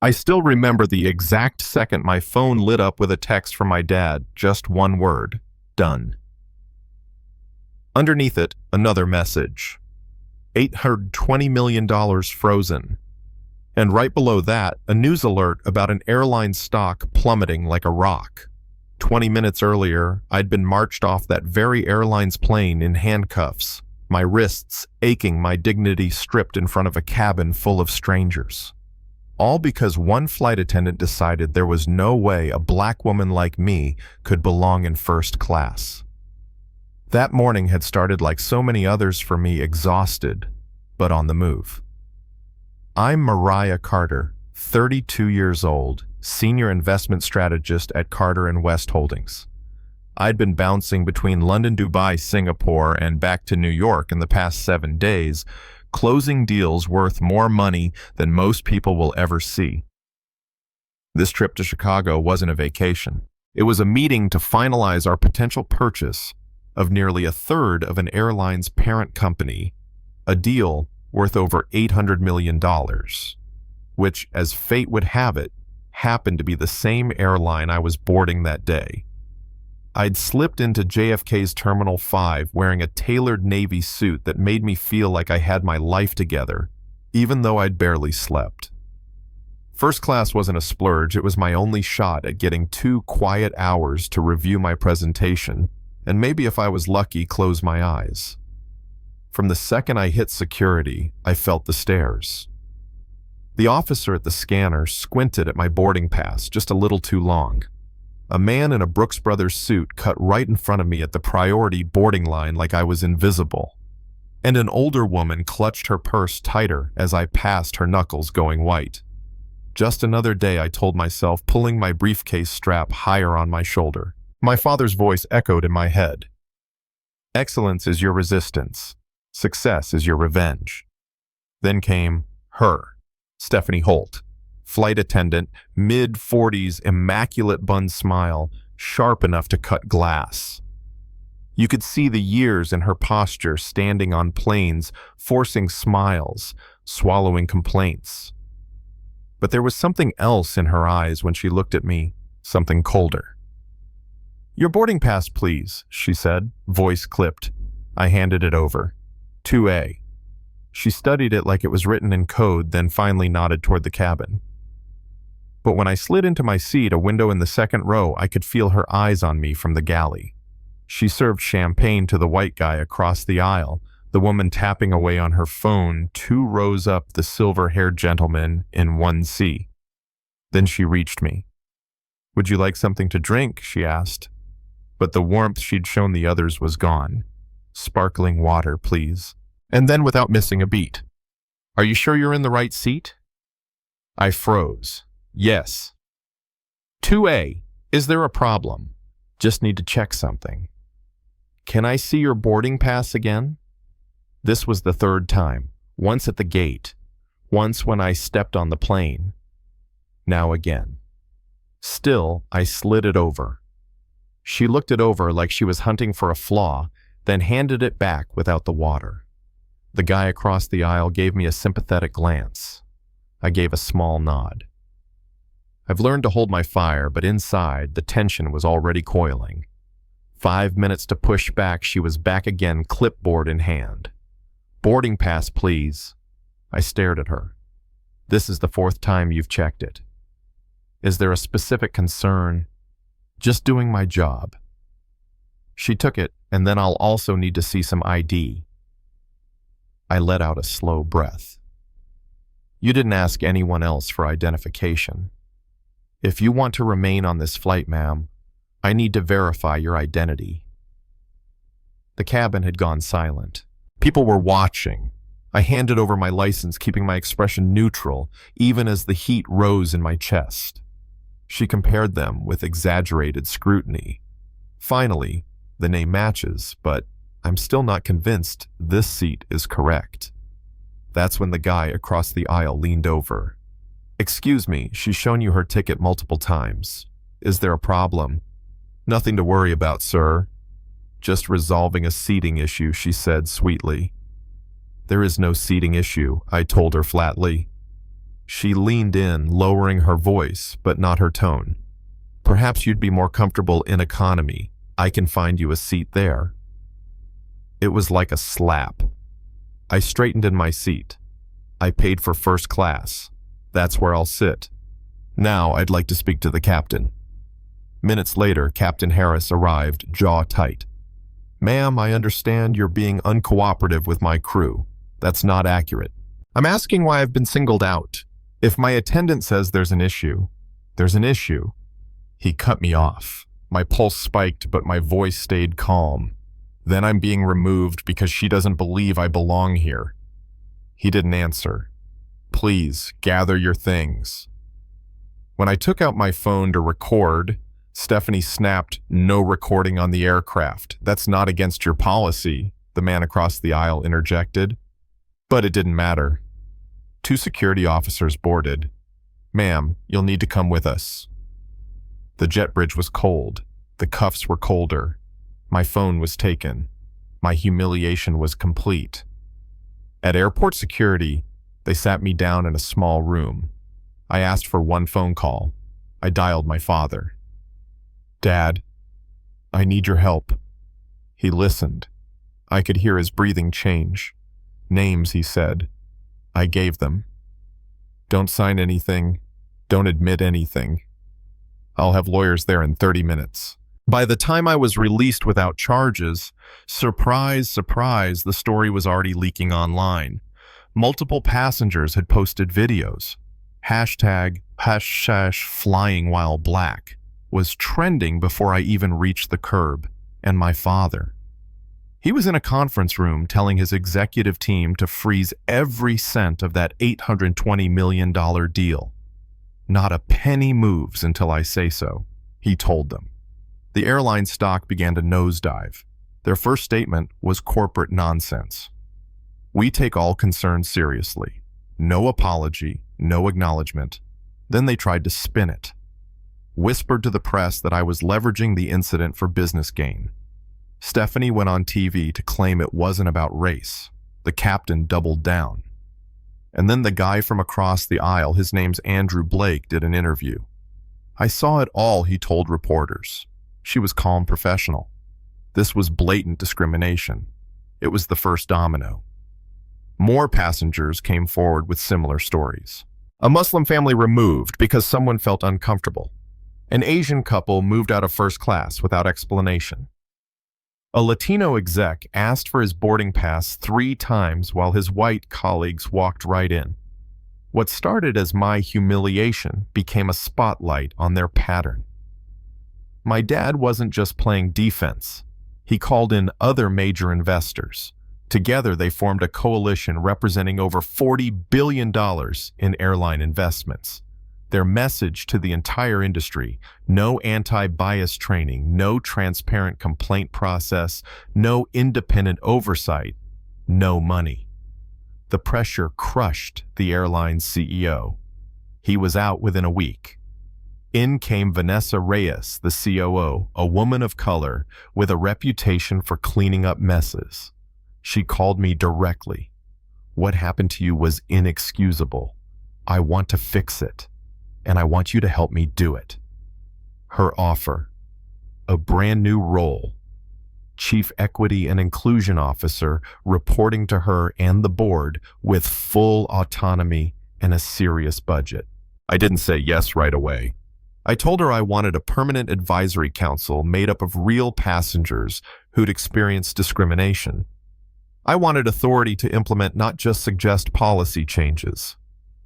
I still remember the exact second my phone lit up with a text from my dad, just one word: done. Underneath it, another message: $820 million frozen. And right below that, a news alert about an airline stock plummeting like a rock. 20 minutes earlier, I'd been marched off that very airline's plane in handcuffs, my wrists aching, my dignity stripped in front of a cabin full of strangers. All because one flight attendant decided there was no way a black woman like me could belong in first class. That morning had started like so many others for me, exhausted, but on the move. I'm Mariah Carter, 32 years old, senior investment strategist at Carter & West Holdings. I'd been bouncing between London, Dubai, Singapore, and back to New York in the past 7 days, closing deals worth more money than most people will ever see. This trip to Chicago wasn't a vacation. It was a meeting to finalize our potential purchase of nearly a third of an airline's parent company, a deal worth over $800 million, which, as fate would have it, happened to be the same airline I was boarding that day. I'd slipped into JFK's Terminal 5 wearing a tailored Navy suit that made me feel like I had my life together, even though I'd barely slept. First class wasn't a splurge, it was my only shot at getting 2 quiet hours to review my presentation, and maybe if I was lucky, close my eyes. From the second I hit security, I felt the stares. The officer at the scanner squinted at my boarding pass just a little too long. A man in a Brooks Brothers suit cut right in front of me at the priority boarding line like I was invisible. And an older woman clutched her purse tighter as I passed, her knuckles going white. Just another day, I told myself, pulling my briefcase strap higher on my shoulder. My father's voice echoed in my head. Excellence is your resistance. Success is your revenge. Then came her, Stephanie Holt. Flight attendant, mid-40s, immaculate bun smile, sharp enough to cut glass. You could see the years in her posture, standing on planes, forcing smiles, swallowing complaints. But there was something else in her eyes when she looked at me, something colder. Your boarding pass, please, she said, voice clipped. I handed it over. 2A. She studied it like it was written in code, then finally nodded toward the cabin. But when I slid into my seat, a window in the second row, I could feel her eyes on me from the galley. She served champagne to the white guy across the aisle, the woman tapping away on her phone 2 rows up, the silver-haired gentleman in 1C. Then she reached me. Would you like something to drink? She asked. But the warmth she'd shown the others was gone. Sparkling water, please. And then, without missing a beat, are you sure you're in the right seat? I froze. Yes. 2A, is there a problem? Just need to check something. Can I see your boarding pass again? This was the 3rd time, once at the gate, once when I stepped on the plane. Now again. Still, I slid it over. She looked it over like she was hunting for a flaw, then handed it back without the water. The guy across the aisle gave me a sympathetic glance. I gave a small nod. I've learned to hold my fire, but inside, the tension was already coiling. 5 minutes to push back, she was back again, clipboard in hand. Boarding pass, please. I stared at her. This is the 4th time you've checked it. Is there a specific concern? Just doing my job. She took it, and then I'll also need to see some ID. I let out a slow breath. You didn't ask anyone else for identification. If you want to remain on this flight, ma'am, I need to verify your identity. The cabin had gone silent. People were watching. I handed over my license, keeping my expression neutral, even as the heat rose in my chest. She compared them with exaggerated scrutiny. Finally, the name matches, but I'm still not convinced this seat is correct. That's when the guy across the aisle leaned over. Excuse me, she's shown you her ticket multiple times. Is there a problem? Nothing to worry about, sir. Just resolving a seating issue, she said sweetly. There is no seating issue, I told her flatly. She leaned in, lowering her voice, but not her tone. Perhaps you'd be more comfortable in economy. I can find you a seat there. It was like a slap. I straightened in my seat. I paid for first class. That's where I'll sit. Now I'd like to speak to the captain. Minutes later, Captain Harris arrived, jaw tight. Ma'am, I understand you're being uncooperative with my crew. That's not accurate. I'm asking why I've been singled out. If my attendant says there's an issue, there's an issue. He cut me off. My pulse spiked, but my voice stayed calm. Then I'm being removed because she doesn't believe I belong here. He didn't answer. Please, gather your things. When I took out my phone to record, Stephanie snapped, "No recording on the aircraft. That's not against your policy," the man across the aisle interjected. But it didn't matter. 2 security officers boarded. "Ma'am, you'll need to come with us." The jet bridge was cold. The cuffs were colder. My phone was taken. My humiliation was complete. At airport security, they sat me down in a small room. I asked for one phone call. I dialed my father. "Dad, I need your help." He listened. I could hear his breathing change. "Names," he said. I gave them. "Don't sign anything. Don't admit anything. I'll have lawyers there in 30 minutes. By the time I was released without charges, surprise, surprise, the story was already leaking online. Multiple passengers had posted videos. Hashtag flying while black was trending before I even reached the curb, and my father. He was in a conference room telling his executive team to freeze every cent of that $820 million deal. "Not a penny moves until I say so," he told them. The airline stock began to nosedive. Their first statement was corporate nonsense. "We take all concerns seriously. No apology, no acknowledgement." Then they tried to spin it. Whispered to the press that I was leveraging the incident for business gain. Stephanie went on TV to claim it wasn't about race. The captain doubled down. And then the guy from across the aisle, his name's Andrew Blake, did an interview. "I saw it all," he told reporters. She was calm, professional. This was blatant discrimination. It was the first domino. More passengers came forward with similar stories. A Muslim family removed because someone felt uncomfortable. An Asian couple moved out of first class without explanation. A Latino exec asked for his boarding pass 3 times while his white colleagues walked right in. What started as my humiliation became a spotlight on their pattern. My dad wasn't just playing defense. He called in other major investors. Together, they formed a coalition representing over $40 billion in airline investments. Their message to the entire industry: no anti-bias training, no transparent complaint process, no independent oversight, no money. The pressure crushed the airline's CEO. He was out within a week. In came Vanessa Reyes, the COO, a woman of color with a reputation for cleaning up messes. She called me directly. "What happened to you was inexcusable. I want to fix it, and I want you to help me do it." Her offer: a brand new role, Chief Equity and Inclusion Officer, reporting to her and the board with full autonomy and a serious budget. I didn't say yes right away. I told her I wanted a permanent advisory council made up of real passengers who'd experienced discrimination. I wanted authority to implement, not just suggest policy changes.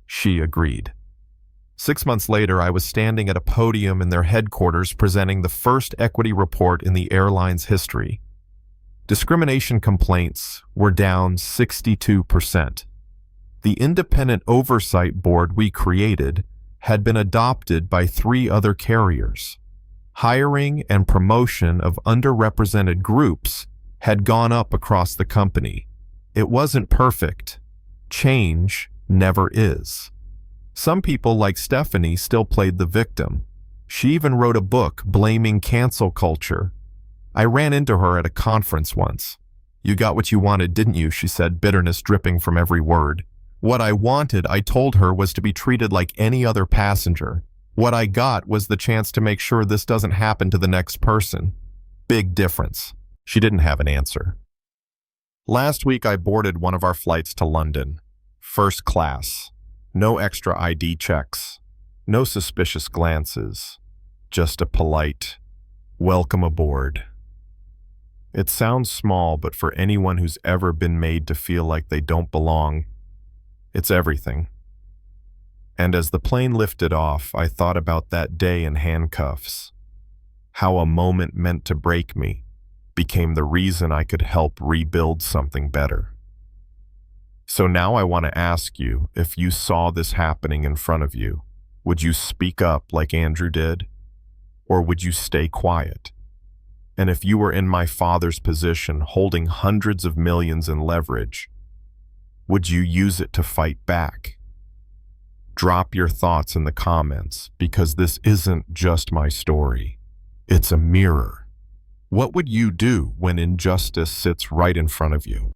She agreed. 6 months later, I was standing at a podium in their headquarters presenting the first equity report in the airline's history. Discrimination complaints were down 62%. The independent oversight board we created had been adopted by 3 other carriers. Hiring and promotion of underrepresented groups had gone up across the company. It wasn't perfect. Change never is. Some people, like Stephanie, still played the victim. She even wrote a book blaming cancel culture. I ran into her at a conference once. "You got what you wanted, didn't you?" she said, bitterness dripping from every word. What I wanted, I told her, was to be treated like any other passenger. What I got was the chance to make sure this doesn't happen to the next person. Big difference. She didn't have an answer. Last week, I boarded one of our flights to London. First class. No extra ID checks. No suspicious glances. Just a polite, welcome aboard. It sounds small, but for anyone who's ever been made to feel like they don't belong, it's everything. And as the plane lifted off, I thought about that day in handcuffs. How a moment meant to break me became the reason I could help rebuild something better. So now I want to ask you, if you saw this happening in front of you, would you speak up like Andrew did? Or would you stay quiet? And if you were in my father's position, holding hundreds of millions in leverage, would you use it to fight back? Drop your thoughts in the comments, because this isn't just my story. It's a mirror. What would you do when injustice sits right in front of you?